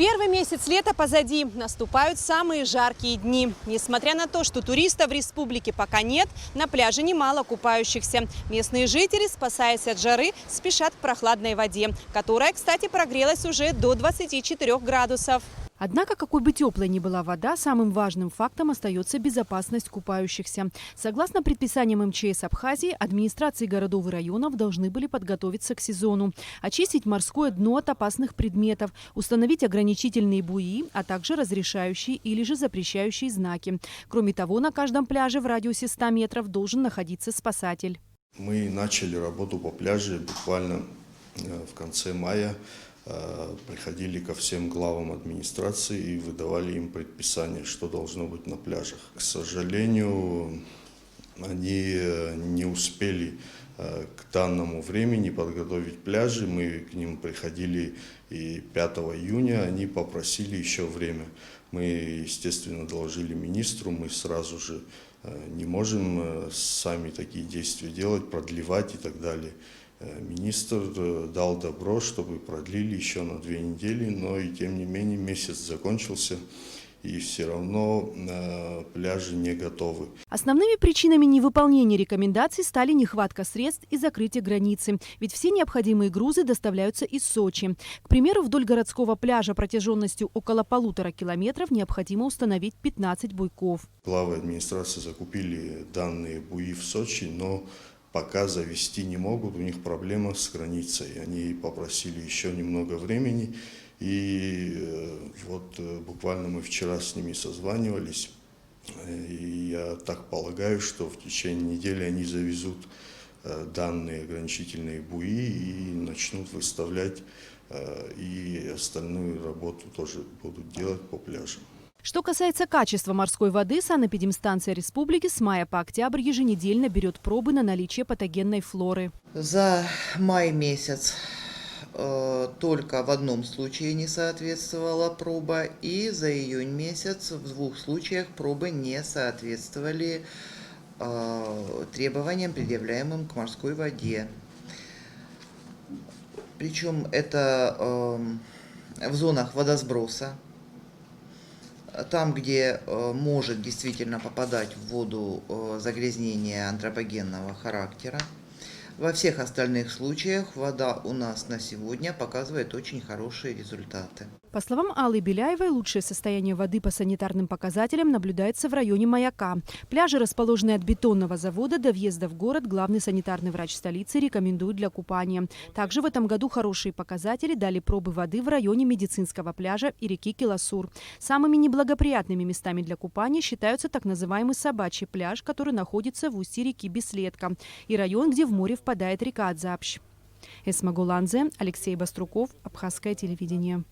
Первый месяц лета позади, наступают самые жаркие дни. Несмотря на то, что туристов в республике пока нет, на пляже немало купающихся. Местные жители, спасаясь от жары, спешат к прохладной воде, которая, кстати, прогрелась уже до 24 градусов. Однако, какой бы теплой ни была вода, самым важным фактом остается безопасность купающихся. Согласно предписаниям МЧС Абхазии, администрации городов и районов должны были подготовиться к сезону, очистить морское дно от опасных предметов, установить ограничительные буи, а также разрешающие или же запрещающие знаки. Кроме того, на каждом пляже в радиусе 100 метров должен находиться спасатель. Мы начали работу по пляже буквально в конце мая. Приходили ко всем главам администрации и выдавали им предписания, что должно быть на пляжах. К сожалению, они не успели к данному времени подготовить пляжи. Мы к ним приходили и 5 июня, они попросили еще время. Мы, естественно, доложили министру, мы сразу же не можем сами такие действия делать, продлевать и так далее. Министр дал добро, чтобы продлили еще на 2 недели, но и тем не менее месяц закончился, и все равно пляжи не готовы. Основными причинами невыполнения рекомендаций стали нехватка средств и закрытие границы. Ведь все необходимые грузы доставляются из Сочи. К примеру, вдоль городского пляжа протяженностью около 1,5 километров необходимо установить 15 буйков. Главы администрации закупили данные буи в Сочи, но пока завести не могут, у них проблема с границей. Они попросили еще немного времени, и вот буквально мы вчера с ними созванивались, и я так полагаю, что в течение недели они завезут данные ограничительные буи и начнут выставлять, и остальную работу тоже будут делать по пляжам. Что касается качества морской воды, санэпидемстанция республики с мая по октябрь еженедельно берет пробы на наличие патогенной флоры. За май месяц только в одном случае не соответствовала проба, и за июнь месяц в 2 случаях пробы не соответствовали требованиям, предъявляемым к морской воде. Причем это в зонах водосброса. Там, где может действительно попадать в воду загрязнение антропогенного характера. Во всех остальных случаях вода у нас на сегодня показывает очень хорошие результаты. По словам Аллы Беляевой, лучшее состояние воды по санитарным показателям наблюдается в районе Маяка. Пляжи, расположенные от бетонного завода до въезда в город, главный санитарный врач столицы рекомендует для купания. Также в этом году хорошие показатели дали пробы воды в районе медицинского пляжа и реки Киласур. Самыми неблагоприятными местами для купания считаются так называемый собачий пляж, который находится в устье реки Беследка, и район, где в море впадает река Адзапщ. Эсма Гуланзе, Алексей Баструков, Абхазское телевидение.